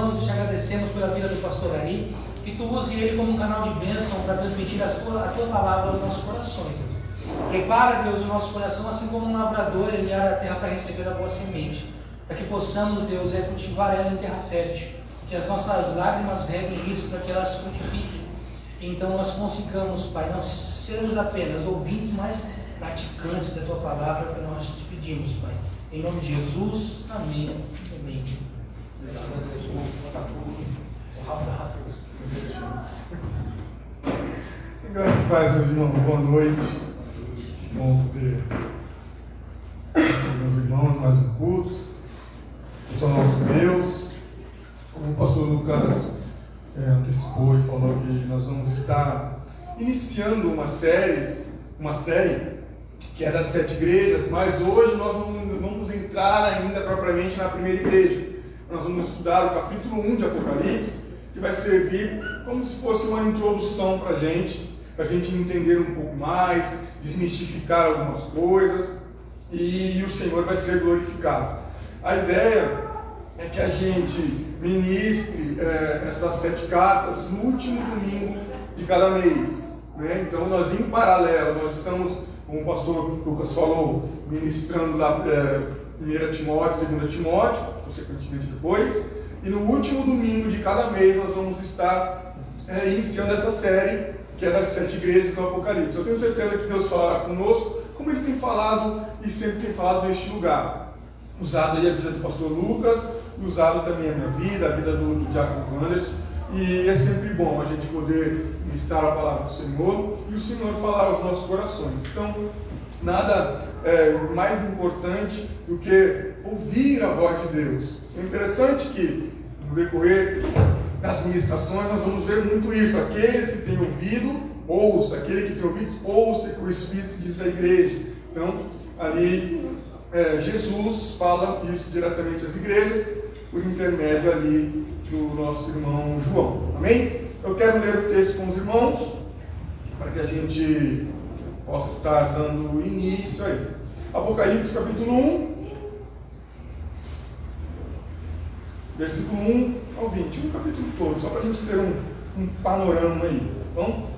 louvamos e te agradecemos pela vida do pastor Ari, que tu use ele como um canal de bênção para transmitir a tua palavra aos nossos corações, Deus. Prepara, Deus, o nosso coração, assim como um lavrador enviar a terra para receber a boa semente, para que possamos, Deus, cultivar ela em terra fértil, que as nossas lágrimas reguem isso, para que elas frutifiquem. Então nós consigamos, Pai, não sermos apenas ouvintes, mas praticantes da tua palavra, que nós te pedimos, Pai. Em nome de Jesus, amém. Amém. Sem graça e paz, meus irmãos, boa noite. Bom ter meus irmãos, mais um culto ao nosso Deus. Como o pastor Lucas antecipou e falou que nós vamos estar iniciando uma série que é das 7 igrejas, mas hoje nós não vamos entrar ainda propriamente na primeira igreja. Nós vamos estudar o capítulo 1 de Apocalipse, que vai servir como se fosse uma introdução para a gente entender um pouco mais, desmistificar algumas coisas, e o Senhor vai ser glorificado. A ideia é que a gente ministre essas 7 cartas no último domingo de cada mês, né? Então nós, em paralelo, nós estamos, como o pastor Lucas falou, ministrando lá 1 Timóteo, 2 Timóteo, consequentemente depois, e no último domingo de cada mês nós vamos estar iniciando essa série, que é das 7 igrejas do Apocalipse. Eu tenho certeza que Deus falará conosco, como Ele tem falado e sempre tem falado neste lugar. Usado aí a vida do pastor Lucas, usado também a minha vida, a vida do Diácono Anderson, e é sempre bom a gente poder ministrar a palavra do Senhor e o Senhor falar aos nossos corações. Então, nada mais importante do que ouvir a voz de Deus. É interessante que no decorrer das ministrações nós vamos ver muito isso. Aqueles que têm ouvido, ouça. Aquele que tem ouvido, ouça, que o Espírito diz à igreja. Então, ali Jesus fala isso diretamente às igrejas, por intermédio ali do nosso irmão João. Amém? Eu quero ler o texto com os irmãos, para que a gente possa estar dando início aí. Apocalipse capítulo 1, versículo 1 ao 20, um capítulo todo, só para a gente ter um panorama aí, tá bom?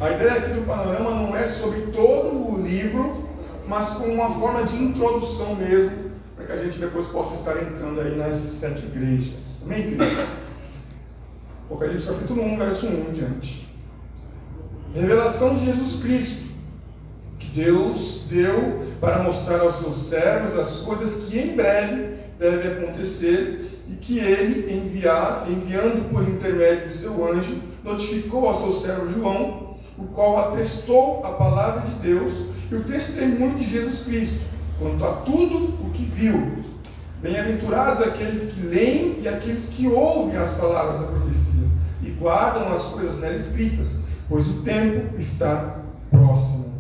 A ideia aqui do panorama não é sobre todo o livro, mas com uma forma de introdução mesmo, para que a gente depois possa estar entrando aí nas 7 igrejas. Amém, queridos? Apocalipse capítulo 1, verso 1 em diante. Revelação de Jesus Cristo, que Deus deu para mostrar aos seus servos as coisas que em breve devem acontecer e que Ele, enviando por intermédio do seu anjo, notificou ao seu servo João, o qual atestou a palavra de Deus e o testemunho de Jesus Cristo, quanto a tudo o que viu. Bem-aventurados aqueles que leem e aqueles que ouvem as palavras da profecia e guardam as coisas nela escritas, pois o tempo está próximo.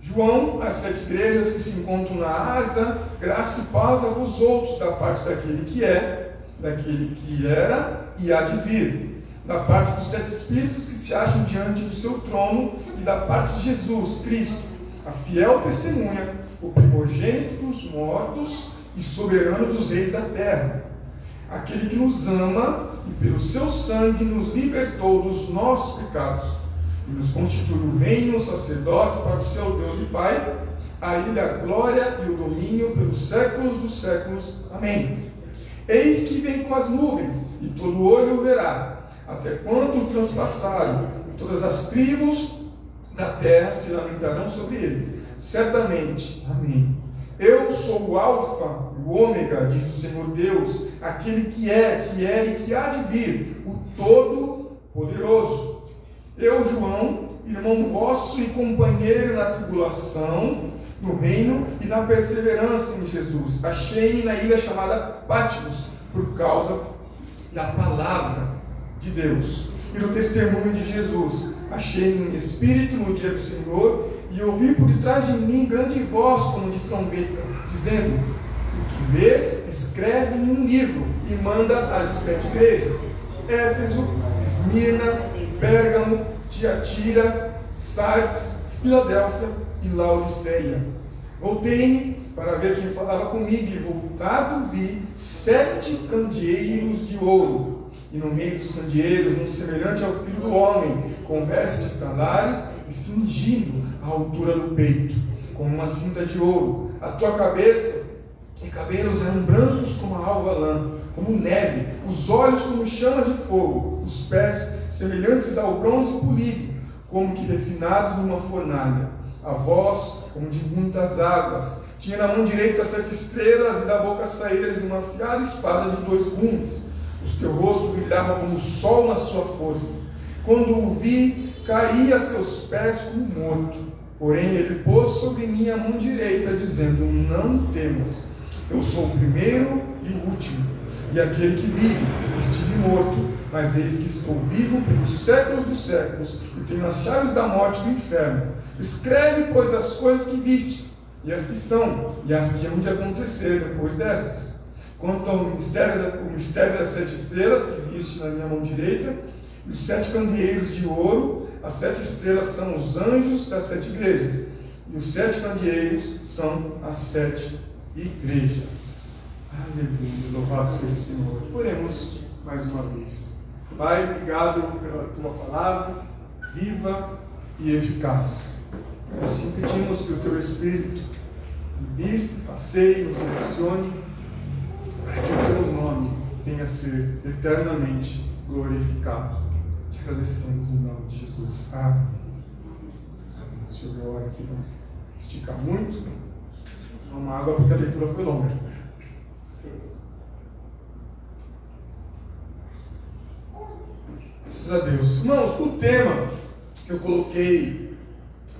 João, as 7 igrejas que se encontram na Ásia, graça e paz a vós outros, da parte daquele que é, daquele que era e há de vir, da parte dos 7 Espíritos que se acham diante do seu trono e da parte de Jesus Cristo, a fiel testemunha, o primogênito dos mortos e soberano dos reis da terra, aquele que nos ama e pelo seu sangue nos libertou dos nossos pecados e nos constituiu reino, sacerdotes para o seu Deus e Pai. A Ele a glória e o domínio pelos séculos dos séculos. Amém. Eis que vem com as nuvens, e todo olho o verá, até quando o transpassarem, e todas as tribos da terra se lamentarão sobre ele. Certamente. Amém. Eu sou o Alfa e o Ômega, diz o Senhor Deus, aquele que é, que era e que há de vir, o Todo-Poderoso. Eu, João, irmão vosso e companheiro na tribulação, no reino e na perseverança em Jesus, achei-me na ilha chamada Patmos, por causa da palavra de Deus e do testemunho de Jesus. Achei-me em espírito no dia do Senhor, e ouvi por detrás de mim grande voz como de trombeta, dizendo: o que vês, escreve em um livro e manda às 7 igrejas: Éfeso, Esmirna, Pérgamo, Tiatira, Sardes, Filadélfia e Laodiceia. Voltei-me para ver quem falava comigo, e voltado vi 7 candeeiros de ouro, e no meio dos candeeiros um semelhante ao filho do homem, com vestes talares e cingindo a altura do peito, com uma cinta de ouro. A tua cabeça e cabelos eram brancos como a alva lã, como neve, os olhos como chamas de fogo, os pés semelhantes ao bronze polido, como que refinado numa fornalha, a voz como de muitas águas. Tinha na mão direita 7 estrelas, e da boca saía-lhes uma afiada espada de 2 gumes. O teu rosto brilhava como o sol na sua força. Quando o vi, caí a seus pés como morto. Porém ele pôs sobre mim a mão direita, dizendo: não temas, eu sou o primeiro e o último, e aquele que vive. Estive morto, mas eis que estou vivo pelos séculos dos séculos, e tenho as chaves da morte e do inferno. Escreve, pois, as coisas que viste, e as que são, e as que hão de acontecer depois destas. Quanto ao mistério das 7 estrelas que viste na minha mão direita, e os 7 candeeiros de ouro, as 7 estrelas são os anjos das 7 igrejas, e os 7 candeeiros são as 7 igrejas. Aleluia, louvado seja o Senhor. Oremos mais uma vez. Pai, obrigado pela tua palavra, viva e eficaz. Assim pedimos que o teu Espírito ministre, passeie, nos direcione, para que o teu nome venha a ser eternamente glorificado. Te agradecemos em nome de Jesus. Amém. Deixa eu ver a hora aqui, não esticar muito. Uma água porque a leitura foi longa. Graças a Deus. Irmãos, o tema que eu coloquei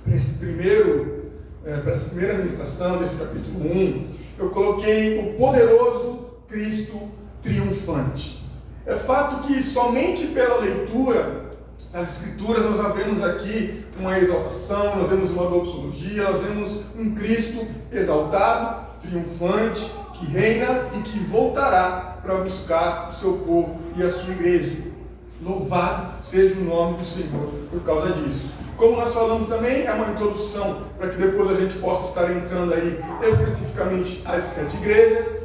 para essa primeira ministração desse capítulo 1, eu coloquei o poderoso Cristo triunfante. É fato que somente pela leitura das Escrituras nós vemos aqui uma exaltação, nós vemos uma doxologia, nós vemos um Cristo exaltado, triunfante, que reina e que voltará para buscar o seu povo e a sua igreja. Louvado seja o nome do Senhor por causa disso. Como nós falamos também, é uma introdução para que depois a gente possa estar entrando aí especificamente às 7 igrejas.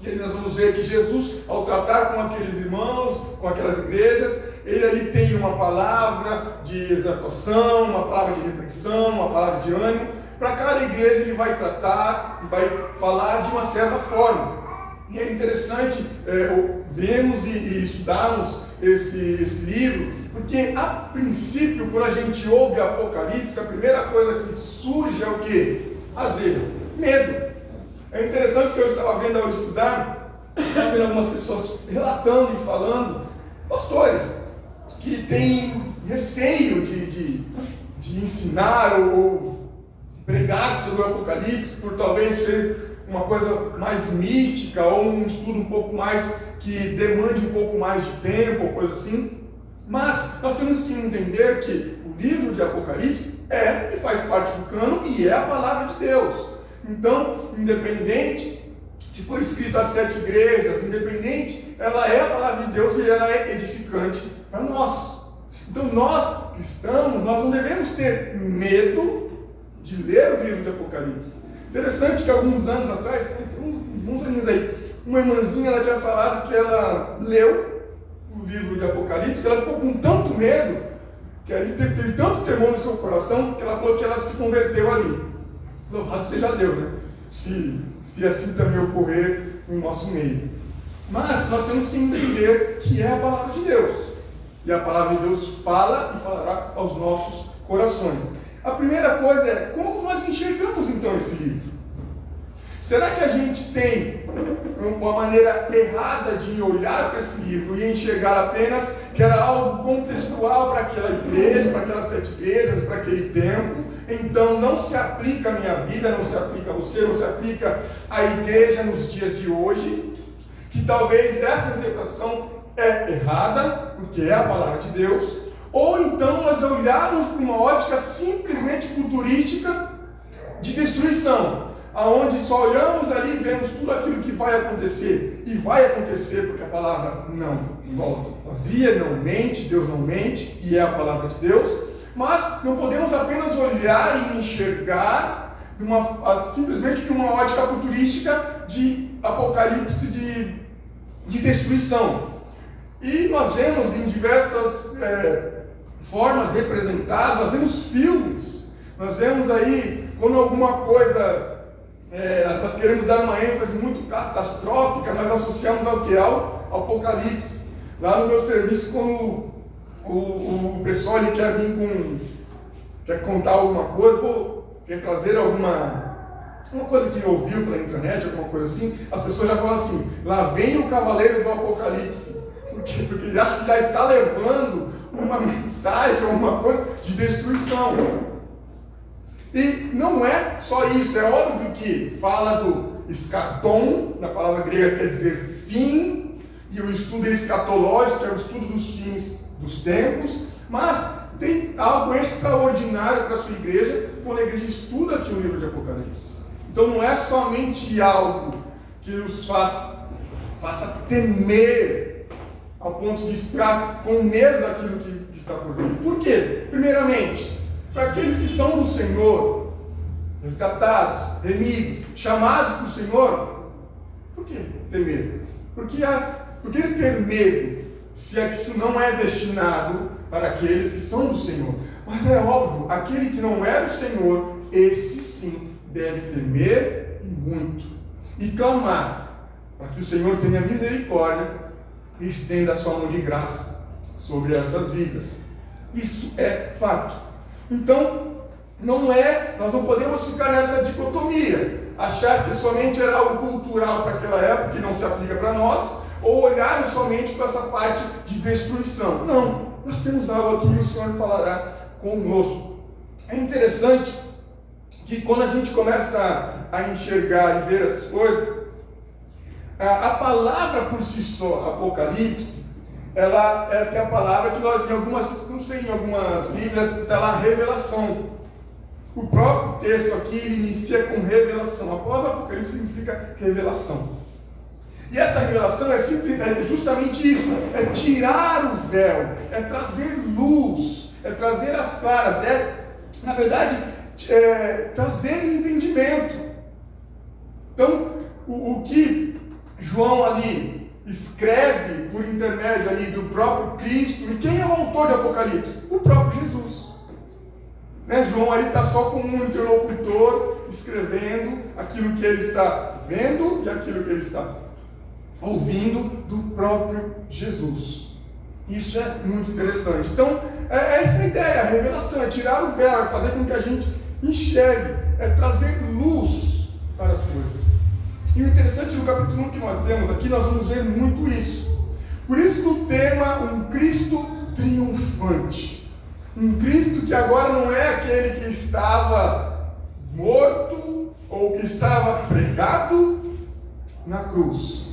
E aí nós vamos ver que Jesus, ao tratar com aqueles irmãos, com aquelas igrejas, ele ali tem uma palavra de exaltação, uma palavra de repreensão, uma palavra de ânimo. Para cada igreja ele vai tratar e vai falar de uma certa forma. E é interessante vermos e estudarmos esse livro, porque a princípio, quando a gente ouve Apocalipse, a primeira coisa que surge é o quê? Às vezes, medo. É interessante que eu estava vendo ao estudar, estava vendo algumas pessoas relatando e falando, pastores, que têm receio de ensinar ou pregar sobre o Apocalipse, por talvez ser uma coisa mais mística, ou um estudo um pouco mais, que demande um pouco mais de tempo, ou coisa assim. Mas nós temos que entender que o livro de Apocalipse e faz parte do cano e é a palavra de Deus. Então, independente se foi escrito às 7 igrejas, independente, ela é a palavra de Deus e ela é edificante para nós. Então nós, cristãos, nós não devemos ter medo de ler o livro de Apocalipse. Interessante que alguns anos atrás, uns anos aí, uma irmãzinha ela tinha falado que ela leu o livro de Apocalipse, ela ficou com tanto medo, que ali teve tanto temor no seu coração, que ela falou que ela se converteu ali. Louvado seja Deus, né? Se assim também ocorrer no nosso meio. Mas nós temos que entender que é a palavra de Deus. E a palavra de Deus fala e falará aos nossos corações. A primeira coisa é, como nós enxergamos então esse livro? Será que a gente tem uma maneira errada de olhar para esse livro e enxergar apenas que era algo contextual para aquela igreja, para aquelas 7 igrejas, para aquele tempo? Então não se aplica à minha vida, não se aplica a você, não se aplica à igreja nos dias de hoje, que talvez essa interpretação é errada, porque é a palavra de Deus, ou então nós olharmos para uma ótica simplesmente futurística de destruição, aonde só olhamos ali e vemos tudo aquilo que vai acontecer, e vai acontecer porque a palavra não volta vazia, não mente, Deus não mente, e é a palavra de Deus. Mas não podemos apenas olhar e enxergar simplesmente de uma ótica futurística de apocalipse, de destruição. E nós vemos em diversas formas representadas, nós vemos filmes, nós vemos aí quando alguma coisa, nós queremos dar uma ênfase muito catastrófica, nós associamos ao que? Ao apocalipse. Lá no meu serviço, quando o pessoal ele quer contar alguma coisa, quer trazer uma coisa que ouviu pela internet, alguma coisa assim, as pessoas já falam assim, lá vem o cavaleiro do apocalipse. Por quê? Porque ele acha que já está levando uma mensagem, alguma coisa de destruição. E não é só isso, é óbvio que fala do escatom, na palavra grega quer dizer fim, e o estudo escatológico é o estudo dos fins dos tempos, mas tem algo extraordinário para a sua igreja quando a igreja estuda aqui o livro de Apocalipse. Então não é somente algo que nos faça temer ao ponto de ficar com medo daquilo que está por vir. Por quê? Primeiramente, para aqueles que são do Senhor, resgatados, remidos, chamados do Senhor, por que ter medo? Por que ter medo se isso não é destinado para aqueles que são do Senhor? Mas é óbvio, aquele que não é do Senhor, esse sim deve temer e muito, e clamar para que o Senhor tenha misericórdia e estenda a sua mão de graça sobre essas vidas. Isso é fato. Então, nós não podemos ficar nessa dicotomia, achar que somente era algo cultural para aquela época, que não se aplica para nós, ou olharmos somente para essa parte de destruição. Não, nós temos algo aqui e o Senhor falará conosco. É interessante que quando a gente começa a enxergar e ver essas coisas, a palavra por si só, Apocalipse, ela tem a palavra que nós em algumas Bíblias está lá revelação. O próprio texto aqui ele inicia com revelação. A palavra Apocalipse significa revelação. E essa revelação é justamente isso, é tirar o véu, é trazer luz, é trazer as claras, na verdade, trazer entendimento. Então, o que João ali escreve por intermédio ali do próprio Cristo, e quem é o autor do Apocalipse? O próprio Jesus. João ali está só como um interlocutor, escrevendo aquilo que ele está vendo e aquilo que ele está ouvindo do próprio Jesus. Isso é muito interessante. Então, essa é a ideia, a revelação, é tirar o véu, é fazer com que a gente enxergue, é trazer luz para as coisas. E o interessante no capítulo 1 que nós lemos aqui, nós vamos ver muito isso. Por isso que o tema, um Cristo triunfante. Um Cristo que agora não é aquele que estava morto ou que estava pregado na cruz,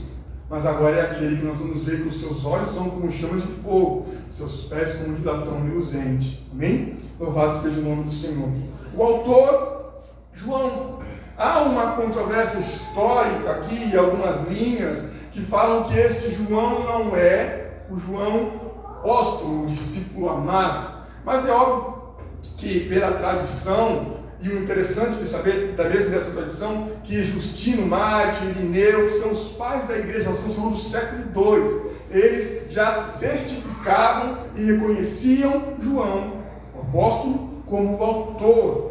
mas agora é aquele que nós vamos ver que os seus olhos são como chamas de fogo, seus pés como de latão reluzente. Amém? Louvado seja o nome do Senhor. O autor, João. Há uma controvérsia histórica aqui, algumas linhas, que falam que este João não é o João apóstolo, o discípulo amado. Mas é óbvio que pela tradição, e o interessante de saber, talvez dessa tradição, que Justino, Mártir, Irineu, que são os pais da igreja, nós estamos falando do século II, eles já testificavam e reconheciam João, o apóstolo, como o autor.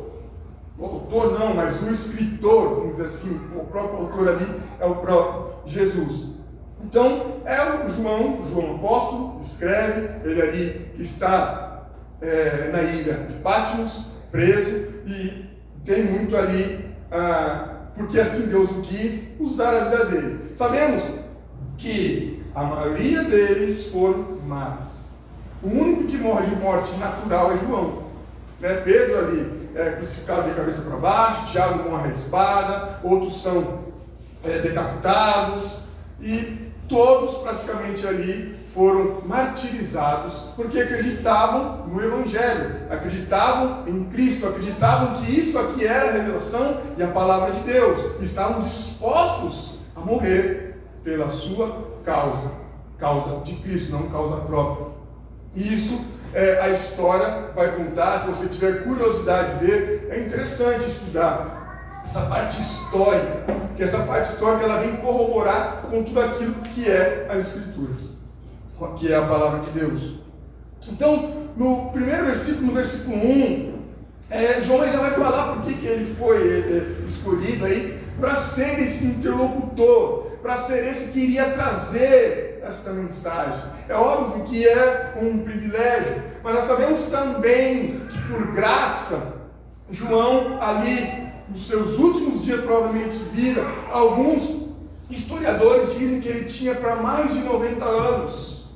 O autor não, mas o escritor, vamos dizer assim, o próprio autor ali é o próprio Jesus. Então, é o João apóstolo, escreve, ele ali está na ilha de Patmos, preso, e tem muito ali, porque assim Deus o quis, usar a vida dele. Sabemos que a maioria deles foram mártires. O único que morre de morte natural é João. Pedro ali é crucificado de cabeça para baixo, Tiago morre à espada, outros são decapitados, e todos praticamente ali foram martirizados porque acreditavam no Evangelho, acreditavam em Cristo, acreditavam que isto aqui era a revelação e a palavra de Deus, estavam dispostos a morrer pela sua causa de Cristo, não causa própria. Isso a história vai contar. Se você tiver curiosidade de ver, é interessante estudar. essa parte histórica, que essa parte histórica ela vem corroborar com tudo aquilo que é as Escrituras, que é a palavra de Deus. Então, no primeiro versículo, no versículo 1, João já vai falar por que ele foi escolhido aí para ser esse interlocutor, para ser esse que iria trazer esta mensagem. É óbvio que é um privilégio, mas nós sabemos também que por graça, João ali, nos seus últimos dias provavelmente de vida, alguns historiadores dizem que ele tinha para mais de 90 anos,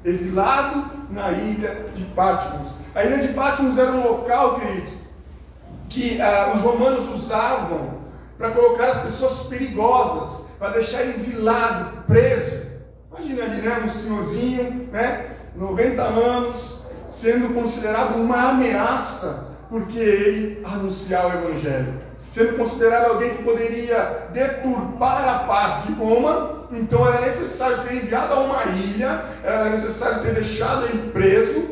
exilado na ilha de Patmos. A ilha de Patmos era um local, queridos, que os romanos usavam para colocar as pessoas perigosas, para deixar exilado, preso. Imagina ali, né, um senhorzinho, né, 90 anos, sendo considerado uma ameaça, porque ele anunciava o Evangelho. Sendo considerado alguém que poderia deturpar a paz de Roma, então era necessário ser enviado a uma ilha, era necessário ter deixado ele preso,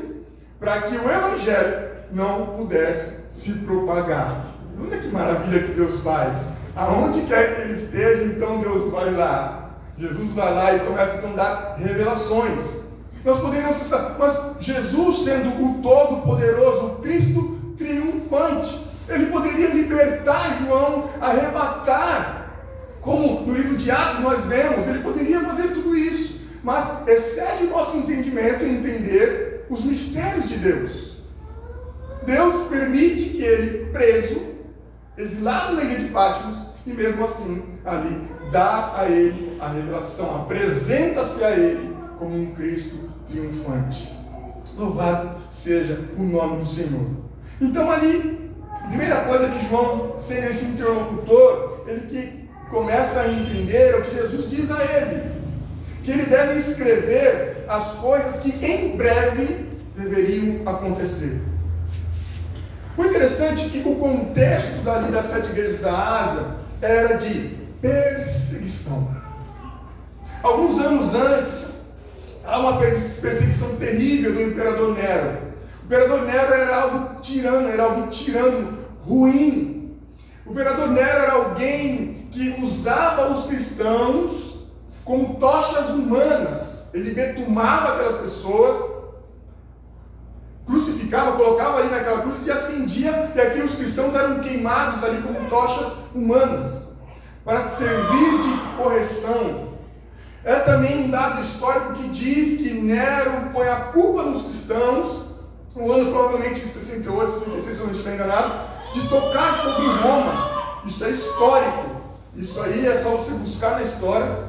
para que o Evangelho não pudesse se propagar. Olha que maravilha que Deus faz. Aonde quer que ele esteja, então Deus vai lá. Jesus vai lá e começa então a dar revelações. Nós poderíamos pensar, mas Jesus sendo o Todo-Poderoso, o Cristo triunfante, ele poderia libertar João, arrebatar, como no livro de Atos nós vemos, ele poderia fazer tudo isso, mas excede o nosso entendimento em entender os mistérios de Deus. Deus permite que ele, preso, exilado na ilha de Patmos, e mesmo assim, ali, dá a ele a revelação, apresenta-se a ele como um Cristo triunfante. Louvado seja o nome do Senhor. Então ali, a primeira coisa que João, sendo esse interlocutor, ele que começa a entender o que Jesus diz a ele, que ele deve escrever as coisas que em breve deveriam acontecer. O interessante é que o contexto dali das 7 igrejas da Ásia era de perseguição. Alguns anos antes, há uma perseguição terrível do imperador Nero. O imperador Nero era algo tirano, ruim. O imperador Nero era alguém que usava os cristãos como tochas humanas. Ele betumava aquelas pessoas, crucificava, colocava ali naquela cruz e acendia, e aqui os cristãos eram queimados ali como tochas humanas, para servir de correção. É também um dado histórico que diz que Nero põe a culpa nos cristãos, no ano provavelmente de 68, 66, se eu não estiver enganado, de tocar sobre Roma. Isso é histórico, isso aí é só você buscar na história,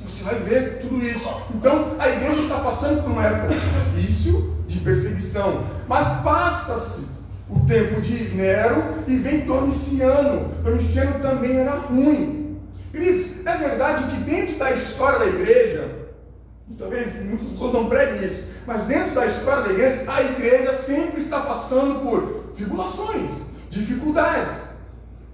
você vai ver tudo isso. Então a igreja está passando por uma época difícil, de perseguição, mas passa-se o tempo de Nero e vem Domiciano. Domiciano também era ruim. Queridos, é verdade que dentro da história da igreja, e talvez muitas pessoas não preguem isso, mas dentro da história da igreja, a igreja sempre está passando por tribulações, dificuldades,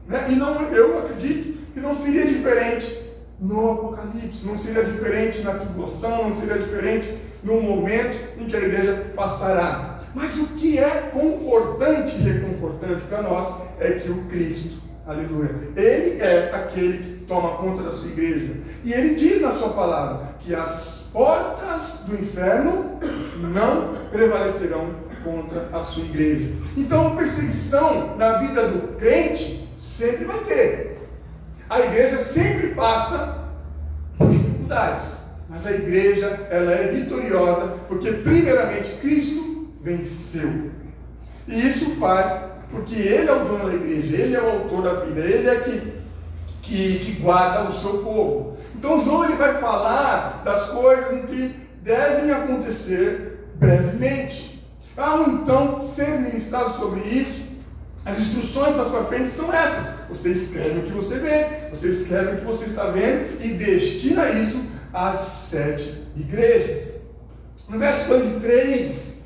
né? E não, eu acredito que não seria diferente no Apocalipse, não seria diferente na tribulação, não seria diferente no momento em que a igreja passará. Mas o que é confortante e reconfortante para nós é que o Cristo, aleluia, Ele é aquele que toma conta da sua igreja. E Ele diz na sua palavra que as portas do inferno não prevalecerão contra a sua igreja. Então, perseguição na vida do crente sempre vai ter. A igreja sempre passa por dificuldades, mas a igreja, ela é vitoriosa, porque primeiramente Cristo venceu. E isso faz porque Ele é o dono da igreja, Ele é o autor da vida, Ele é que guarda o seu povo. Então João ele vai falar das coisas que devem acontecer brevemente. Ao então ser ministrado sobre isso, as instruções mais para frente são essas. Você escreve o que você vê, você escreve o que você está vendo e destina isso às 7 igrejas. No verso 2 e 3,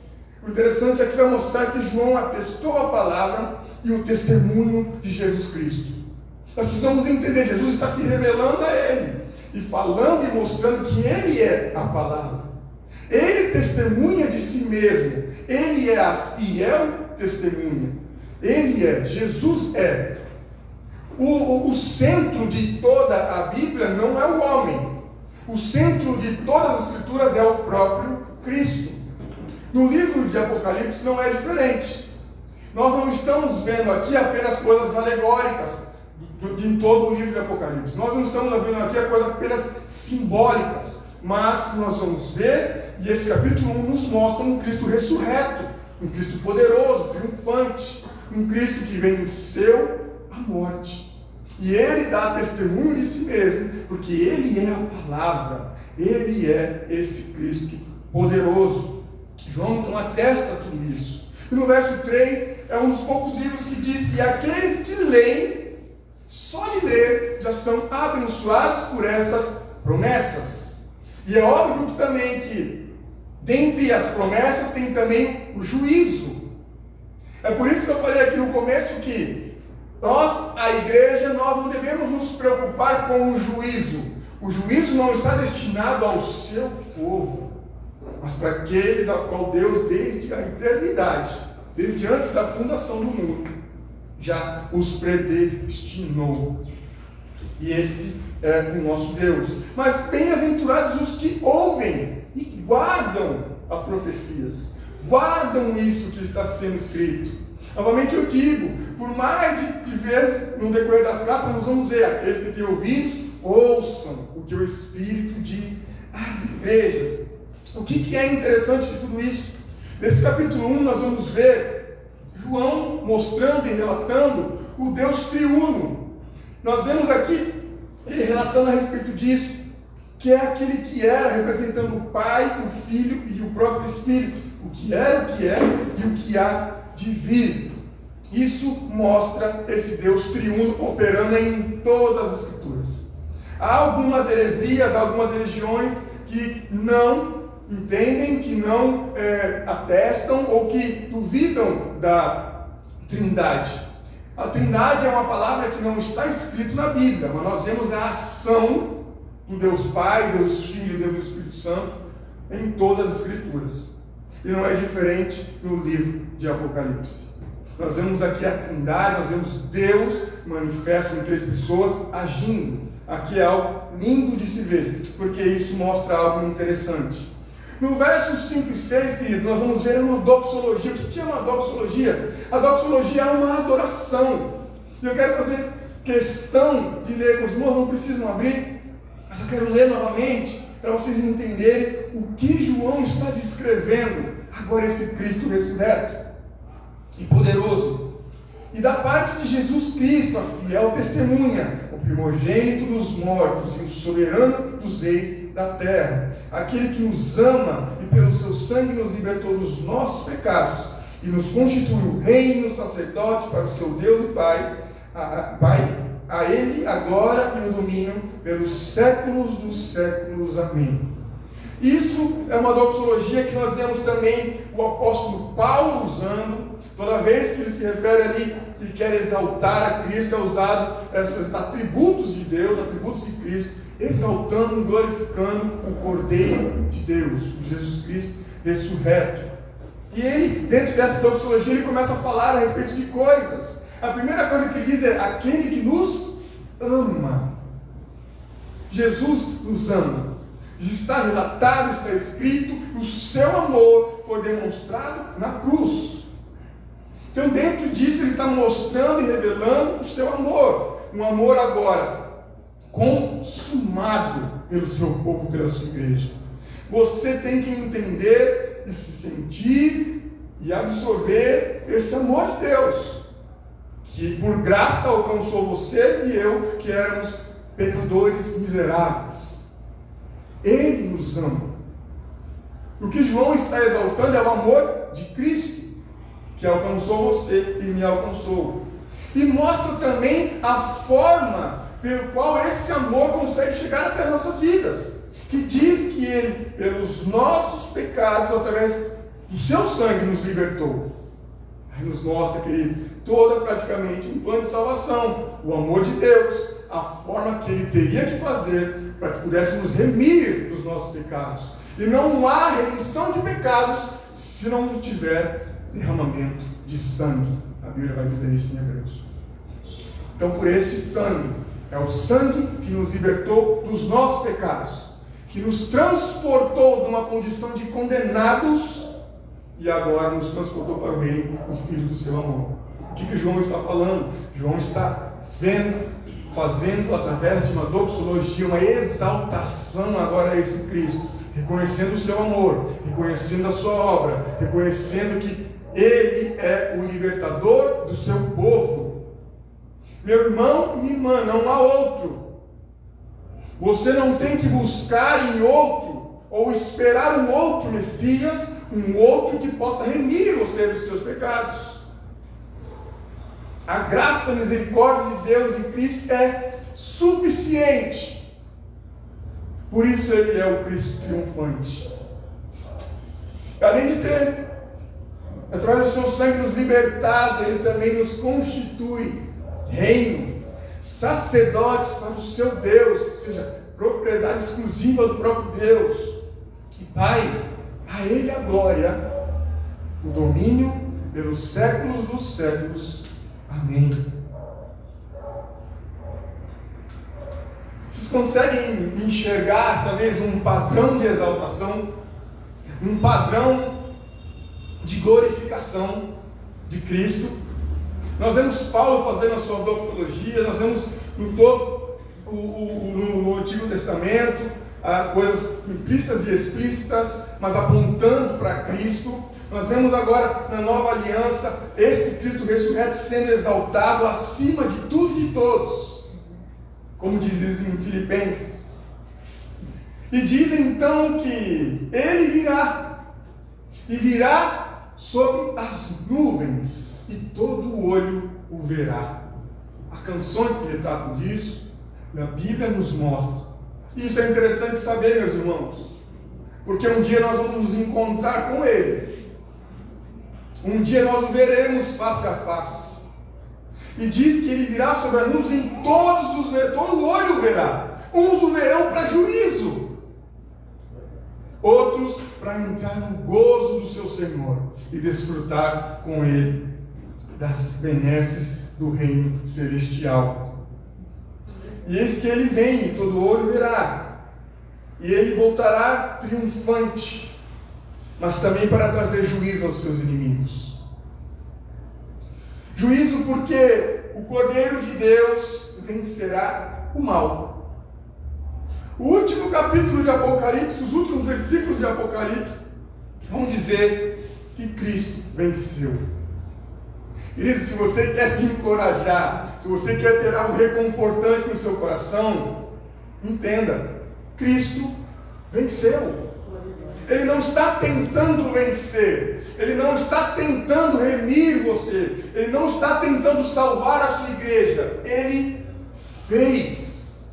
o interessante é que vai mostrar que João atestou a palavra e o testemunho de Jesus Cristo. Nós precisamos entender, Jesus está se revelando a ele e falando e mostrando que Ele é a palavra. Ele testemunha de si mesmo, Ele é a fiel testemunha. Ele é, Jesus é. O centro de toda a Bíblia não é o homem. O centro de todas as Escrituras é o próprio Cristo. No livro de Apocalipse não é diferente. Nós não estamos vendo aqui apenas coisas alegóricas em todo o livro de Apocalipse. Nós não estamos vendo aqui coisas apenas simbólicas. Mas nós vamos ver, e esse capítulo 1 nos mostra um Cristo ressurreto, um Cristo poderoso, triunfante, um Cristo que venceu a morte. E ele dá testemunho de si mesmo, porque ele é a palavra, ele é esse Cristo poderoso. João então atesta tudo isso. E no verso 3 é um dos poucos livros que diz que aqueles que leem, só de ler, já são abençoados por essas promessas. E é óbvio que também que, dentre as promessas, tem também o juízo. É por isso que eu falei aqui no começo que nós, a igreja, nós não devemos nos preocupar com o juízo. O juízo não está destinado ao seu povo, mas para aqueles a qual Deus, desde a eternidade, desde antes da fundação do mundo, já os predestinou. E esse é o nosso Deus. Mas bem-aventurados os que ouvem e guardam as profecias, guardam isso que está sendo escrito. Novamente eu digo, por mais de vezes no decorrer das cartas nós vamos ver, aqueles que têm ouvidos, ouçam o que o Espírito diz às igrejas. O que é interessante de tudo isso? Nesse capítulo 1 nós vamos ver João mostrando e relatando o Deus triuno. Nós vemos aqui ele relatando a respeito disso, que é aquele que era, representando o Pai, o Filho e o próprio Espírito, o que era, o que é e o que há de vir. Isso mostra esse Deus triuno operando em todas as Escrituras. Há algumas heresias, algumas religiões que não entendem, que não atestam ou que duvidam da Trindade. A Trindade é uma palavra que não está escrita na Bíblia, mas nós vemos a ação do Deus Pai, Deus Filho e Deus Espírito Santo em todas as Escrituras. E não é diferente no livro de Apocalipse. Nós vemos aqui a Trindade, nós vemos Deus manifesto em 3 pessoas agindo. Aqui é algo lindo de se ver, porque isso mostra algo interessante. No versos 5 e 6, queridos, nós vamos ver uma doxologia. O que é uma doxologia? A doxologia é uma adoração. E eu quero fazer questão de ler com os irmãos, não precisam abrir, mas eu quero ler novamente, para vocês entenderem o que João está descrevendo agora esse Cristo ressurreto e poderoso. E da parte de Jesus Cristo, a fiel testemunha, o primogênito dos mortos e o soberano dos reis da terra, aquele que nos ama e pelo seu sangue nos libertou dos nossos pecados e nos constituiu reino, sacerdote para o seu Deus e Pai, a Ele a glória e o domínio pelos séculos dos séculos. Amém. Isso é uma doxologia que nós vemos também o apóstolo Paulo usando. Toda vez que ele se refere ali e quer exaltar a Cristo, é usado esses atributos de Deus, atributos de Cristo, exaltando, glorificando o Cordeiro de Deus, Jesus Cristo ressurreto. E ele, dentro dessa doxologia, ele começa a falar a respeito de coisas. A primeira coisa que ele diz é aquele que nos ama. Jesus nos ama. Está relatado, está escrito, o seu amor foi demonstrado na cruz. Então, dentro disso, ele está mostrando e revelando o seu amor. Um amor agora consumado pelo seu povo, pela sua igreja. Você tem que entender e se sentir e absorver esse amor de Deus, que por graça alcançou você e eu, que éramos pecadores miseráveis. Ele nos ama. O que João está exaltando é o amor de Cristo, que alcançou você e me alcançou. E mostra também a forma pelo qual esse amor consegue chegar até as nossas vidas. Que diz que Ele, pelos nossos pecados, através do seu sangue, nos libertou. Aí nos mostra, querido, praticamente um plano de salvação. O amor de Deus, a forma que Ele teria que fazer para que pudéssemos remir dos nossos pecados. E não há remissão de pecados se não tiver derramamento de sangue. A Bíblia vai dizer isso em Hebreus. Então, por este sangue, é o sangue que nos libertou dos nossos pecados, que nos transportou de uma condição de condenados e agora nos transportou para o reino do Filho do seu amor. O que João está falando? João está fazendo através de uma doxologia, uma exaltação agora a esse Cristo, reconhecendo o seu amor, reconhecendo a sua obra, reconhecendo que Ele é o libertador do seu povo. Meu irmão, minha irmã, não há outro. Você não tem que buscar em outro, ou esperar um outro Messias, um outro que possa remir você dos seus pecados. A graça e a misericórdia de Deus em Cristo é suficiente. Por isso Ele é o Cristo triunfante. Além de ter, através do seu sangue, nos libertado, Ele também nos constitui reino, sacerdotes para o seu Deus, ou seja, propriedade exclusiva do próprio Deus. E Pai, a Ele a glória, o domínio pelos séculos dos séculos. Amém. Vocês conseguem enxergar talvez um padrão de exaltação, um padrão de glorificação de Cristo? Nós vemos Paulo fazendo a sua doxologia, nós vemos no Antigo Testamento coisas implícitas e explícitas, mas apontando para Cristo. Nós vemos agora na nova aliança esse Cristo ressurreto sendo exaltado acima de tudo e de todos, como diz em Filipenses. E diz então que Ele virá, e virá sobre as nuvens, e todo o olho o verá. Há canções que retratam disso, e a Bíblia nos mostra. Isso é interessante saber, meus irmãos, porque um dia nós vamos nos encontrar com Ele. Um dia nós o veremos face a face. E diz que Ele virá sobre a nuvem e todo o olho o verá. Uns o verão para juízo, outros para entrar no gozo do seu Senhor e desfrutar com Ele das benesses do reino celestial. E eis que Ele vem e todo olho verá. E Ele voltará triunfante, mas também para trazer juízo aos seus inimigos. Juízo porque o Cordeiro de Deus vencerá o mal. O último capítulo de Apocalipse, os últimos versículos de Apocalipse, vão dizer que Cristo venceu. Querido, se você quer se encorajar, se você quer ter algo reconfortante no seu coração, entenda, Cristo venceu. Ele não está tentando vencer, Ele não está tentando remir você, Ele não está tentando salvar a sua igreja, Ele fez.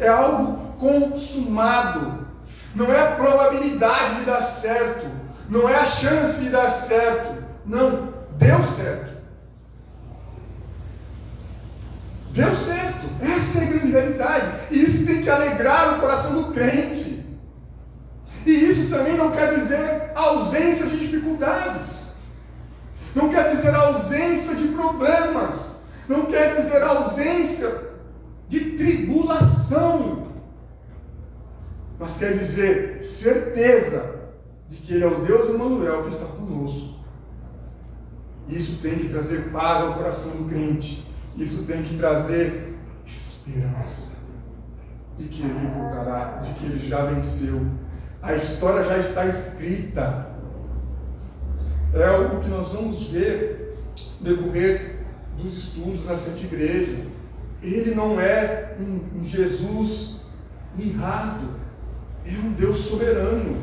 É algo consumado, não é a probabilidade de dar certo, não é a chance de dar certo, não, deu certo. Deu certo, essa é a grande realidade, e isso tem que alegrar o coração do crente. E isso também não quer dizer ausência de dificuldades, não quer dizer ausência de problemas, não quer dizer ausência de tribulação, mas quer dizer certeza de que Ele é o Deus Emanuel que está conosco. Isso tem que trazer paz ao coração do crente, isso tem que trazer esperança de que Ele voltará, de que Ele já venceu. A história já está escrita. É o que nós vamos ver no decorrer dos estudos na Santa Igreja. Ele não é um Jesus mirrado. Ele é um Deus soberano.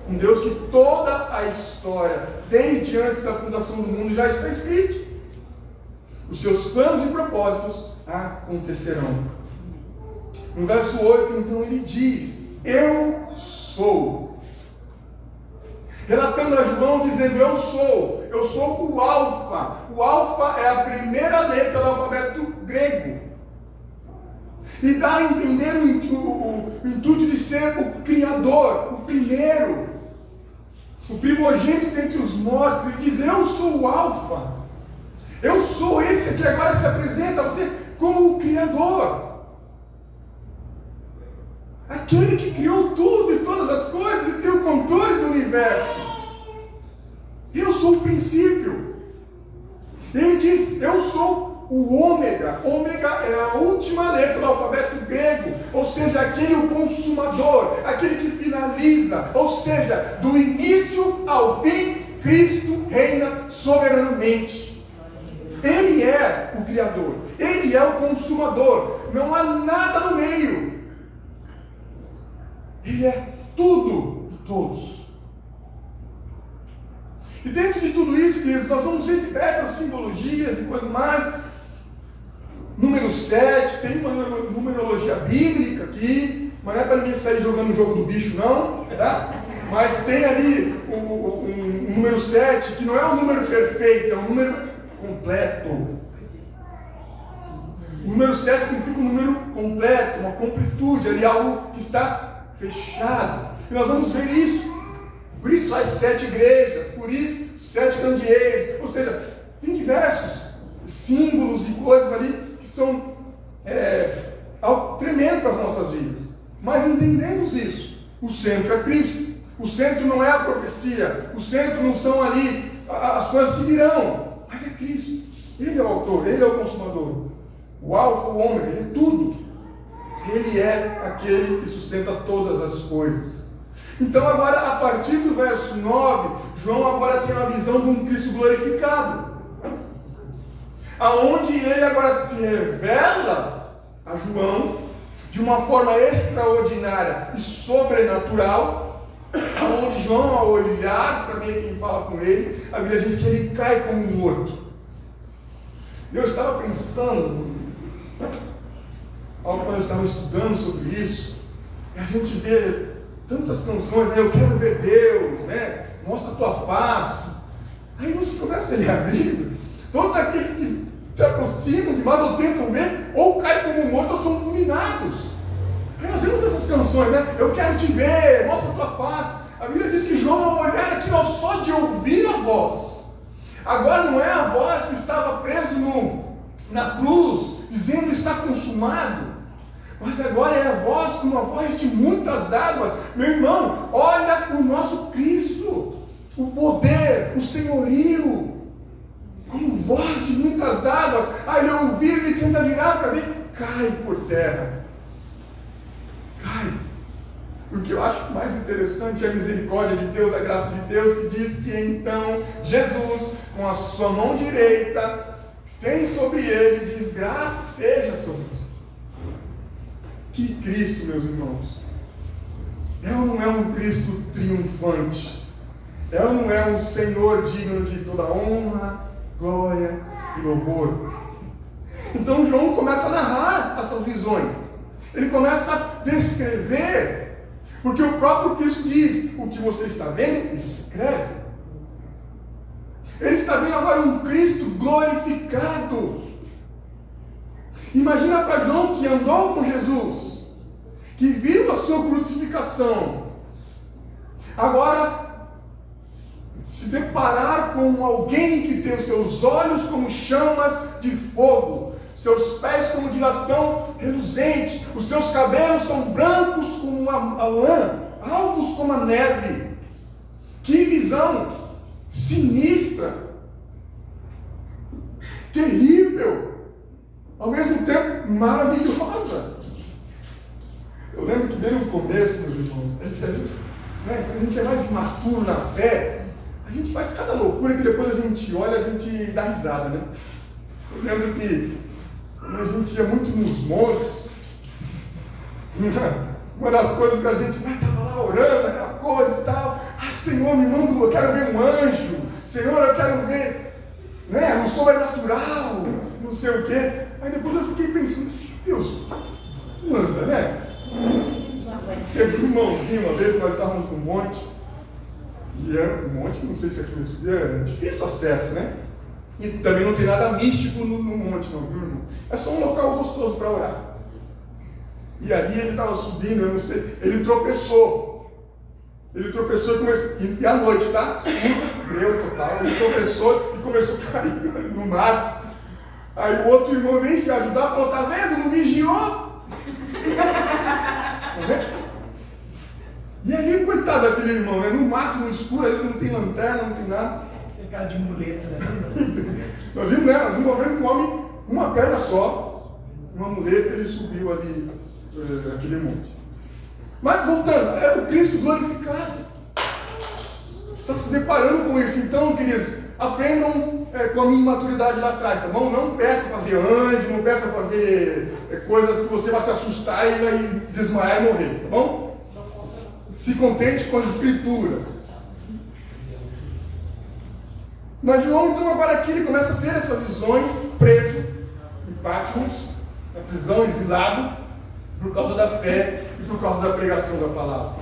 Um Deus que toda a história, desde antes da fundação do mundo, já está escrito. Os seus planos e propósitos acontecerão. No verso 8, então, ele diz: eu sou. Relatando a João, dizendo: eu sou o Alfa. O Alfa é a primeira letra do alfabeto grego. E dá a entender o intuito de ser o Criador, o primeiro, o primogênito dentre os mortos. Ele diz: eu sou o Alfa. Eu sou esse que agora se apresenta a você como o Criador. Aquele que criou tudo e todas as coisas e tem o controle do universo. Eu sou o princípio. Ele diz, eu sou o ômega. Ômega é a última letra do alfabeto grego, ou seja, aquele o consumador, aquele que finaliza, ou seja, do início ao fim, Cristo reina soberanamente. Ele é o Criador, Ele é o consumador, não há nada no meio. Ele é tudo e todos. E dentro de tudo isso, queridos, nós vamos ver diversas simbologias e coisas mais. Número 7, tem uma numerologia bíblica aqui, mas não é para ninguém sair jogando o jogo do bicho, não, tá? Mas tem ali o número 7, que não é um número perfeito, é um número completo. O número 7 significa um número completo, uma completude, ali algo que está fechado. E nós vamos ver isso. Por isso as 7 igrejas, por isso 7 candeeiros. Ou seja, tem diversos símbolos e coisas ali que são algo tremendo para as nossas vidas. Mas entendemos isso. O centro é Cristo. O centro não é a profecia. O centro não são ali as coisas que virão. Mas é Cristo. Ele é o autor, Ele é o consumador. O alfa, o ômega, Ele é tudo. Ele é aquele que sustenta todas as coisas. Então agora, a partir do verso 9, João agora tem uma visão de um Cristo glorificado. Aonde ele agora se revela a João de uma forma extraordinária e sobrenatural, aonde João, ao olhar para ver quem fala com ele, a Bíblia diz que ele cai como morto. Eu estava pensando, quando eu estava estudando sobre isso, e a gente vê tantas canções, né? Eu quero ver Deus, né? Mostra a tua face. Aí você começa a ler a Bíblia, todos aqueles que se aproximam demais ou tentam ver, ou caem como morto ou são fulminados. Aí nós vemos essas canções, né? Eu quero te ver, mostra a tua face. A Bíblia diz que João, ao olhar aqui, só de ouvir a voz. Agora não é a voz que estava preso na cruz, dizendo está consumado. Mas agora é a voz como a voz de muitas águas. Meu irmão, olha o nosso Cristo, o poder, o senhorio, como voz de muitas águas. Aí ele ouvir, ele tenta virar para ver, cai por terra. Cai. O que eu acho mais interessante é a misericórdia de Deus, a graça de Deus, que diz que então Jesus, com a sua mão direita, estende sobre ele e diz, graça seja sobre você. Que Cristo, meus irmãos, é ou não é um Cristo triunfante? É ou não é um Senhor digno de toda honra, glória e louvor? Então João começa a narrar essas visões. Ele começa a descrever, porque o próprio Cristo diz, o que você está vendo, escreve. Ele está vendo agora um Cristo glorificado. Imagina para João que andou com Jesus, que viu a sua crucificação, agora se deparar com alguém que tem os seus olhos como chamas de fogo, seus pés como de latão reluzente, os seus cabelos são brancos como a lã, alvos como a neve. Que visão sinistra, terrível, ao mesmo tempo maravilhosa. Eu lembro que bem no começo, meus irmãos, quando a gente é mais imaturo na fé, a gente faz cada loucura que depois a gente olha, a gente dá risada, né? Eu lembro que quando a gente ia muito nos montes, uma das coisas que a gente estava lá orando, aquela coisa e tal, Senhor, me manda, eu quero ver um anjo, Senhor, eu quero ver o sobrenatural, não sei o quê. Aí depois eu fiquei pensando, Deus, manda, né? Teve um irmãozinho uma vez que nós estávamos no monte, e era um monte, não sei se aqui no sul, é difícil acesso, né? E também não tem nada místico no monte, não, viu, irmão? É só um local gostoso para orar. E ali ele estava subindo, eu não sei, ele tropeçou e começou, e à noite, tá? Breu total, ele tropeçou e começou a cair no mato. Aí o outro irmão veio ajudar, falou, tá vendo? Não vigiou. Tá vendo? E ali, coitado daquele irmão, né? No mato, no escuro, às vezes não tem lanterna, não tem nada. Tem cara de muleta, né? Nós vimos, né? No momento, um homem, uma perna só, uma muleta, ele subiu ali, aquele monte. Mas voltando, é o Cristo glorificado. Está se deparando com isso. Então, queridos, aprendam com a minha maturidade lá atrás, tá bom? Não peça para ver anjo, não peça para ver coisas que você vai se assustar e vai desmaiar e morrer, tá bom? Se contente com as escrituras. Mas João, então, agora aqui ele começa a ter essas visões, preso em Patmos, na prisão, exilado, por causa da fé e por causa da pregação da palavra.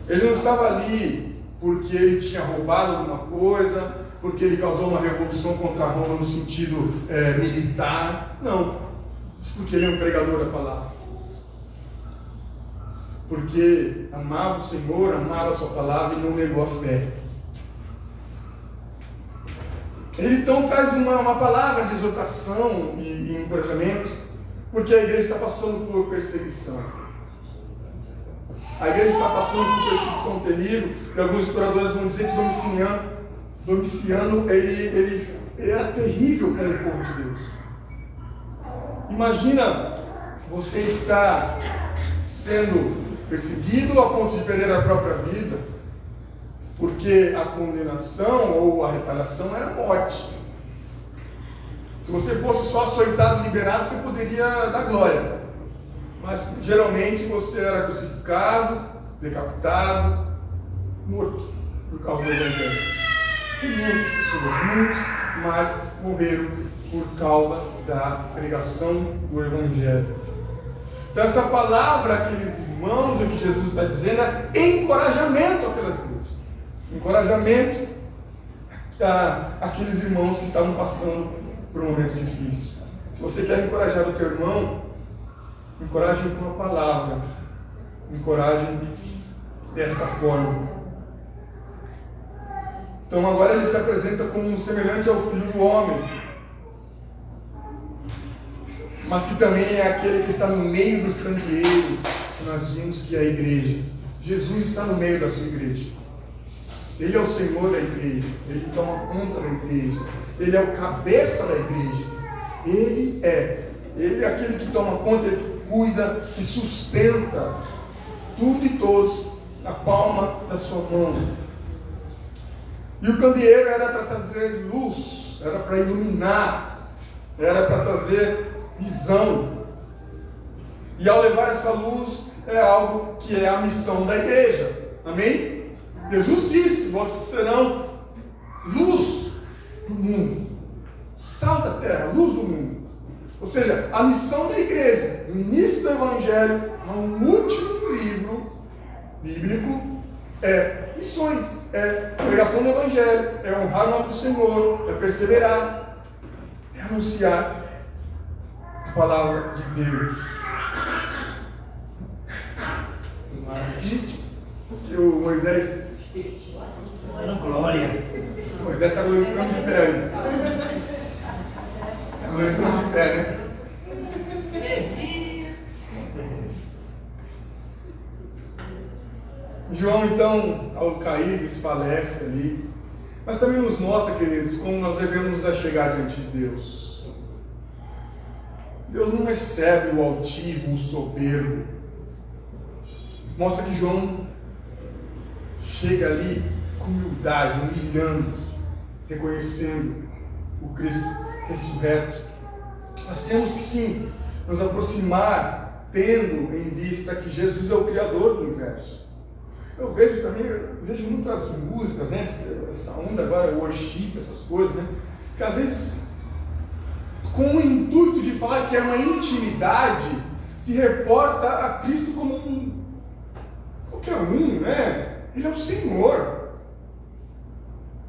Ele não estava ali porque ele tinha roubado alguma coisa, porque ele causou uma revolução contra Roma no sentido militar. Não, isso porque ele é um pregador da palavra. Porque amava o Senhor, amava a sua palavra e não negou a fé. Ele então traz uma palavra de exortação e encorajamento, porque a igreja está passando por perseguição. A igreja está passando por perseguição terrível, e alguns historiadores vão dizer que Domiciano ele era terrível com o povo de Deus. Imagina você estar sendo perseguido ao ponto de perder a própria vida, porque a condenação ou a retaliação era morte. Se você fosse só açoitado, liberado, você poderia dar glória. Mas geralmente você era crucificado, decapitado, morto por causa do Evangelho. E muitas pessoas, muitos mártires morreram por causa da pregação do Evangelho. Então essa palavra, aqueles irmãos, o que Jesus está dizendo é encorajamento àquelas igrejas. Encorajamento àqueles irmãos que estavam passando por um momento difícil. Se você quer encorajar o teu irmão, encoraje com a palavra. Encoraje desta forma. Então agora ele se apresenta como semelhante ao Filho do Homem, mas que também é aquele que está no meio dos candeeiros, que nós vimos que é a igreja. Jesus está no meio da sua igreja. Ele é o Senhor da igreja. Ele toma conta da igreja. Ele é o cabeça da igreja. Ele é aquele que toma conta, ele que cuida e sustenta tudo e todos na palma da sua mão. E o candeeiro era para trazer luz, era para iluminar, era para trazer visão. E ao levar essa luz é algo que é a missão da igreja. Amém? Jesus disse: vocês serão luz do mundo, sal da terra, luz do mundo. Ou seja, a missão da igreja, do início do Evangelho ao último livro bíblico, é missões, é pregação do Evangelho, é honrar o nome do Senhor, é perseverar, é anunciar a palavra de Deus. O Moisés, glória. Moisés está glorificando de pé. Está glorificando de pé, né? João, então, ao cair, desfalece ali. Mas também nos mostra, queridos, como nós devemos nos achegar diante de Deus. Deus não recebe o altivo, o soberbo. Mostra que João chega ali com humildade, humilhando-se, reconhecendo o Cristo ressurreto. Nós temos que sim nos aproximar, tendo em vista que Jesus é o Criador do universo. Eu vejo muitas músicas, né? Essa onda agora, worship, essas coisas, né? Que às vezes, com o intuito de falar que é uma intimidade, se reporta a Cristo como qualquer um, né? Ele é o Senhor.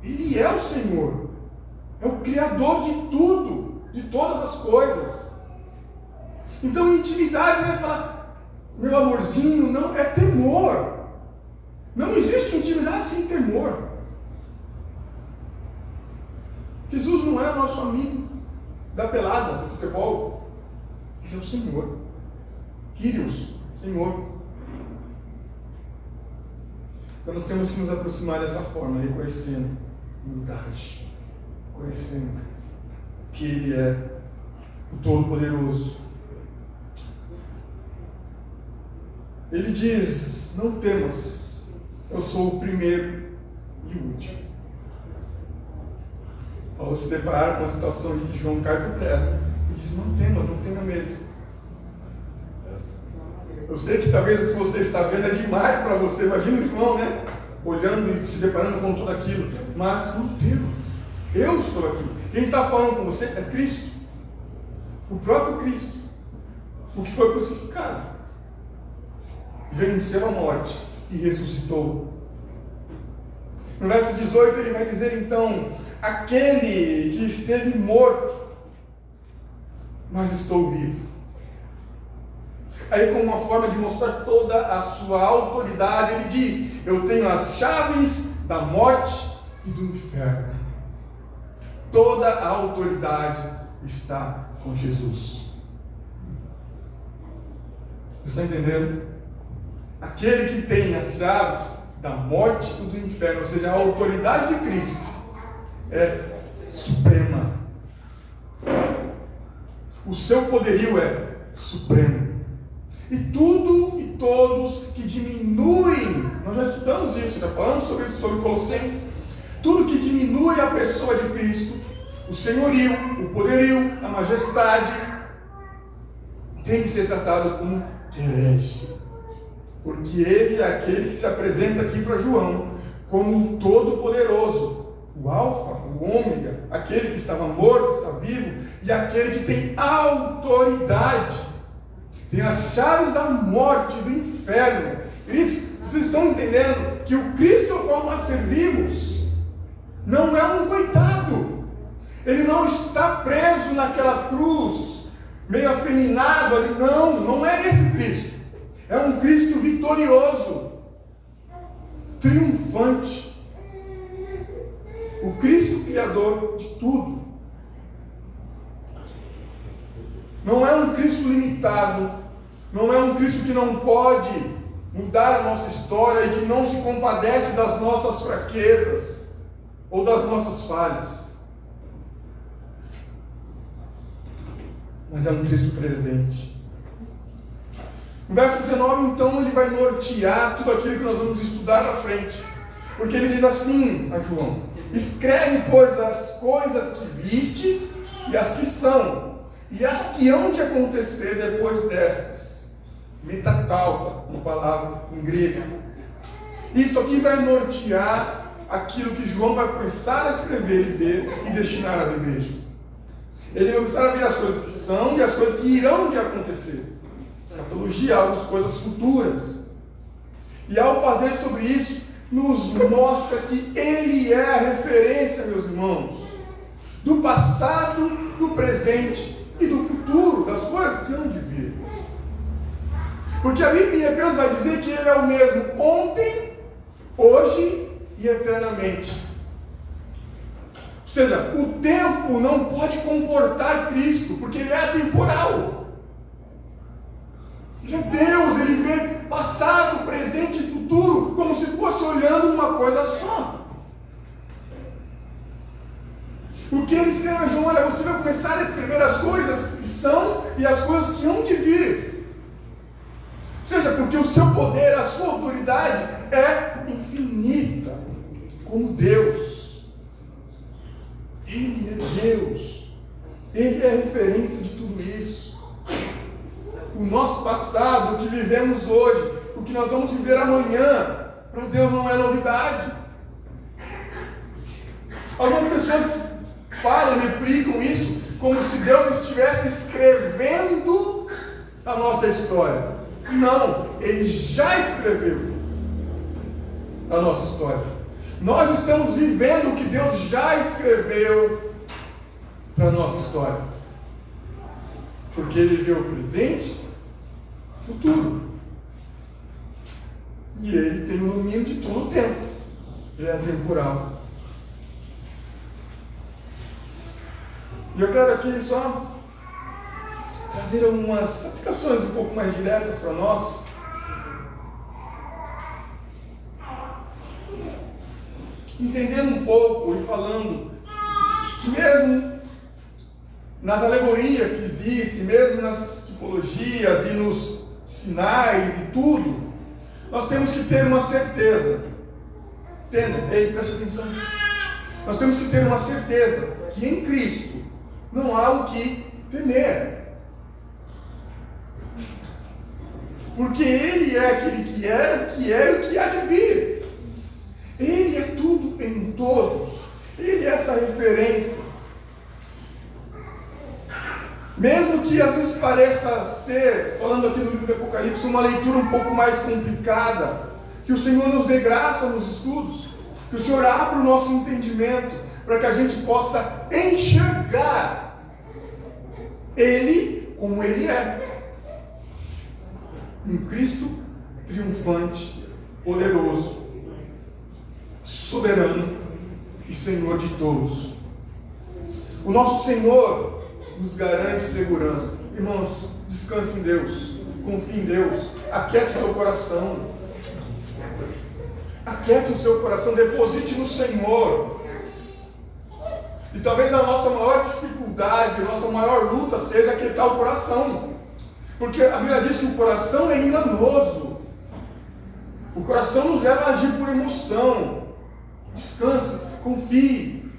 Ele é o Senhor. É o Criador de tudo, de todas as coisas. Então, intimidade não é falar, meu amorzinho, não, é temor. Não existe intimidade sem temor. Jesus não é o nosso amigo da pelada, do futebol. Ele é o Senhor. Kyrios, Senhor. Então nós temos que nos aproximar dessa forma, reconhecendo humildade, reconhecendo que Ele é o Todo-Poderoso. Ele diz: não temas, eu sou o primeiro e o último. Ao se deparar com a situação de que João cai por terra, ele diz: não temas, não tenha medo. Eu sei que talvez o que você está vendo é demais para você. Imagina o João, né? Olhando e se deparando com tudo aquilo. Mas não temas, eu estou aqui. Quem está falando com você é Cristo, o próprio Cristo, o que foi crucificado, venceu a morte e ressuscitou. No verso 18 ele vai dizer então: aquele que esteve morto, mas estou vivo. Aí, como uma forma de mostrar toda a sua autoridade, ele diz: eu tenho as chaves da morte e do inferno. Toda a autoridade está com Jesus. Você está entendendo? Aquele que tem as chaves da morte e do inferno, ou seja, a autoridade de Cristo, é suprema. O seu poderio é supremo. E tudo e todos que diminuem, nós já estudamos isso, já falamos sobre isso, sobre Colossenses, tudo que diminui a pessoa de Cristo, o senhorio, o poderio, a majestade, tem que ser tratado como herege. Porque ele é aquele que se apresenta aqui para João como um todo-poderoso, o alfa, o ômega, aquele que estava morto, está vivo, e aquele que tem autoridade, tem as chaves da morte e do inferno. Queridos, vocês estão entendendo que o Cristo ao qual nós servimos não é um coitado. Ele não está preso naquela cruz, meio afeminado ali. Não é esse Cristo. É um Cristo vitorioso, triunfante. O Cristo Criador de tudo. Não é um Cristo limitado. Não é um Cristo que não pode mudar a nossa história e que não se compadece das nossas fraquezas ou das nossas falhas. Mas é um Cristo presente. No verso 19, então, ele vai nortear tudo aquilo que nós vamos estudar à frente. Porque ele diz assim a João: escreve, pois, as coisas que vistes e as que são, e as que hão de acontecer depois destas. Metatalpa, uma palavra em grego. Isso aqui vai nortear aquilo que João vai começar a escrever e ver e destinar às igrejas. Ele vai começar a ver as coisas que são e as coisas que irão de acontecer. Escatologia, as coisas futuras. E ao fazer sobre isso, nos mostra que ele é a referência, meus irmãos, do passado, do presente e do futuro, das coisas que hão de vir. Porque a Bíblia em Hebreus vai dizer que ele é o mesmo ontem, hoje e eternamente. Ou seja, o tempo não pode comportar Cristo, porque ele é atemporal. Ele é Deus, ele vê passado, presente e futuro como se fosse olhando uma coisa só. O que ele escreve a João: olha, você vai começar a escrever as coisas que são e as coisas que hão de vir. Ou seja, porque o seu poder, a sua autoridade é infinita, como Deus. Ele é Deus. Ele é a referência de tudo isso. O nosso passado, o que vivemos hoje, o que nós vamos viver amanhã, para Deus não é novidade. Algumas pessoas falam, replicam isso, como se Deus estivesse escrevendo a nossa história. Não, Ele já escreveu a nossa história. Nós estamos vivendo o que Deus já escreveu para a nossa história. Porque Ele vê o presente, o futuro. E Ele tem o domínio de todo o tempo. Ele é atemporal. E eu quero aqui só trazer algumas aplicações um pouco mais diretas para nós. Entendendo um pouco e falando que mesmo nas alegorias que existem, mesmo nas tipologias e nos sinais e tudo, nós temos que ter uma certeza. Entenda? Ei, preste atenção. Nós temos que ter uma certeza que em Cristo não há o que temer. Porque Ele é aquele que era, o que é e o que há de vir. Ele é tudo em todos. Ele é essa referência. Mesmo que às vezes pareça ser, falando aqui no livro do Apocalipse, uma leitura um pouco mais complicada, que o Senhor nos dê graça nos estudos, que o Senhor abra o nosso entendimento, para que a gente possa enxergar Ele como Ele é. Um Cristo triunfante, poderoso, soberano e Senhor de todos. O nosso Senhor nos garante segurança. Irmãos, descanse em Deus, confie em Deus, aquiete o teu coração, aquiete o seu coração, deposite no Senhor. E talvez a nossa maior dificuldade, a nossa maior luta seja aquietar o coração, porque a Bíblia diz que o coração é enganoso. O coração nos leva a agir por emoção. Descanse, confie.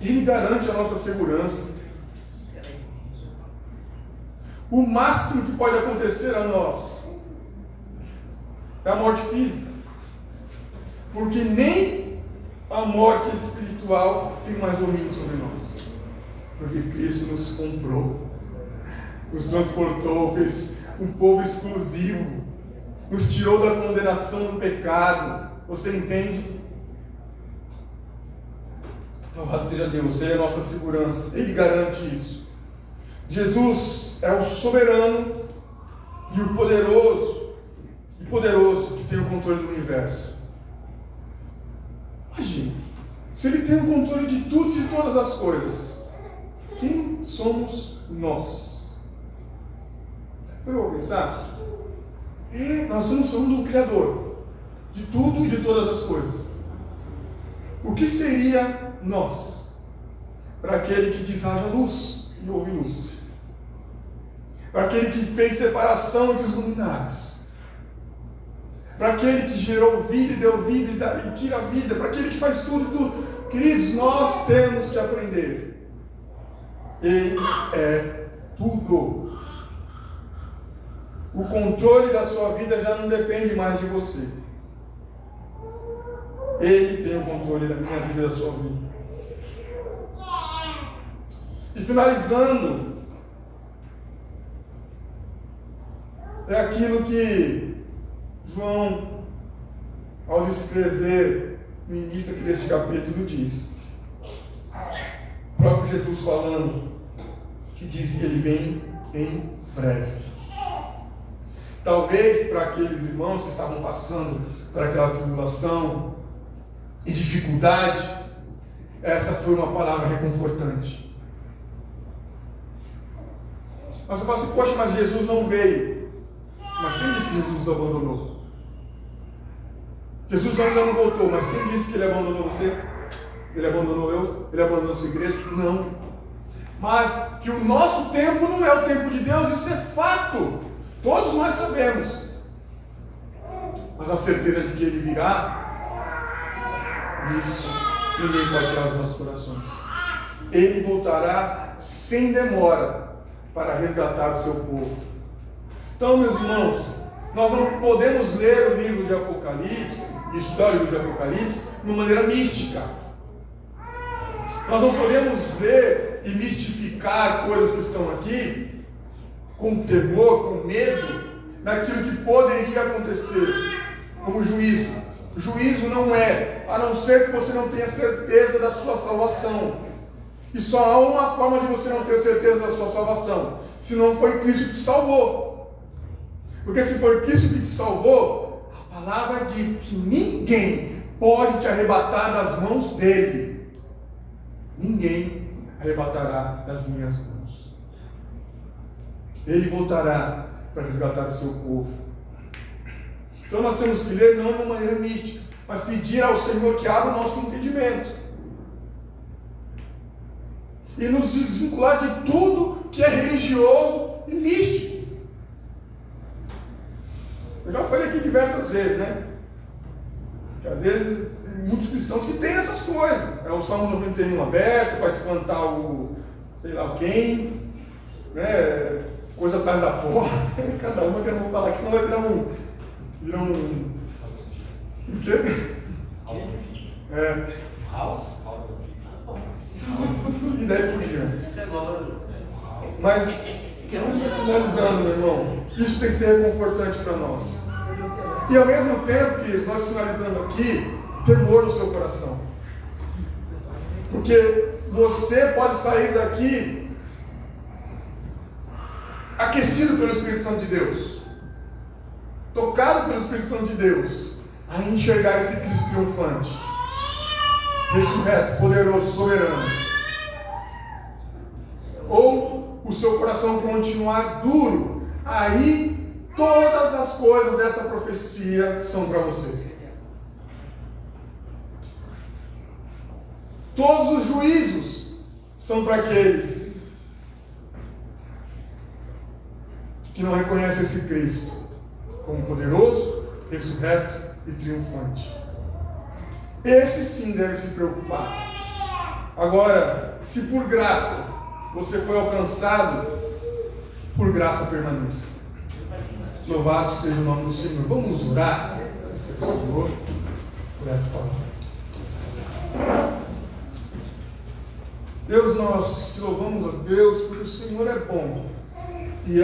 Ele garante a nossa segurança. O máximo que pode acontecer a nós é a morte física, porque nem a morte espiritual tem mais domínio sobre nós, porque Cristo nos comprou, nos transportou, fez um povo exclusivo, nos tirou da condenação do pecado. Você entende? Louvado seja Deus, Ele é a nossa segurança, Ele garante isso. Jesus é o soberano e o poderoso que tem o controle do universo. Imagina, se Ele tem o controle de tudo e de todas as coisas, quem somos nós? Eu vou pensar, nós somos do Criador, de tudo e de todas as coisas. O que seria nós, para aquele que diz haja luz e houve luz, para aquele que fez separação entre os luminares, para aquele que gerou vida e deu vida e tira a vida, para aquele que faz tudo. Queridos, nós temos que aprender. Ele é tudo. O controle da sua vida já não depende mais de você. Ele tem o controle da minha vida e da sua vida. E finalizando, é aquilo que João, ao descrever no início aqui deste capítulo, diz. O próprio Jesus falando, que diz que Ele vem em breve. Talvez para aqueles irmãos que estavam passando por aquela tribulação e dificuldade, essa foi uma palavra reconfortante. Mas eu falo assim, poxa, mas Jesus não veio. Mas quem disse que Jesus nos abandonou? Jesus ainda não voltou, mas quem disse que Ele abandonou você? Ele abandonou eu? Ele abandonou a sua igreja? Não. Mas que o nosso tempo não é o tempo de Deus, isso é fato. Todos nós sabemos. Mas a certeza de que Ele virá, isso ninguém pode tirar os nossos corações. Ele voltará sem demora para resgatar o seu povo. Então, meus irmãos, nós não podemos ler o livro de Apocalipse e estudar o livro de Apocalipse de uma maneira mística. Nós não podemos ler e mistificar coisas que estão aqui com temor, com medo daquilo que poderia acontecer, como juízo. O juízo não é, a não ser que você não tenha certeza da sua salvação. E só há uma forma de você não ter certeza da sua salvação: se não foi Cristo que te salvou. Porque se foi Cristo que te salvou, a palavra diz que ninguém pode te arrebatar das mãos dele. ninguém arrebatará das minhas mãos. Ele voltará para resgatar o seu povo. Então nós temos que ler não de uma maneira mística, mas pedir ao Senhor que abra o nosso impedimento e nos desvincular de tudo que é religioso e místico. Eu já falei aqui diversas vezes, né? Que às vezes tem muitos cristãos que têm essas coisas. É o Salmo 91 aberto para espantar o sei lá quem, né? Coisa atrás da porta. Cada uma que eu não vou falar, que senão vai virar um. O quê? House? E daí por diante. Isso é agora. Mas, finalizando, meu irmão, isso tem que ser reconfortante para nós. E ao mesmo tempo que nós finalizando aqui, temor no seu coração. Porque você pode sair daqui aquecido pelo Espírito Santo de Deus, tocado pelo Espírito Santo de Deus, a enxergar esse Cristo triunfante, ressurreto, poderoso, soberano. Ou o seu coração continuar duro, aí todas as coisas dessa profecia são para você. Todos os juízos são para aqueles que não reconhecem esse Cristo como poderoso, ressurreto e triunfante. Esse sim deve se preocupar. Agora, se por graça você foi alcançado, por graça permaneça. Louvado seja o nome do Senhor. Vamos orar ao Senhor por esta palavra. Deus, nós te louvamos a Deus, porque o Senhor é bom. E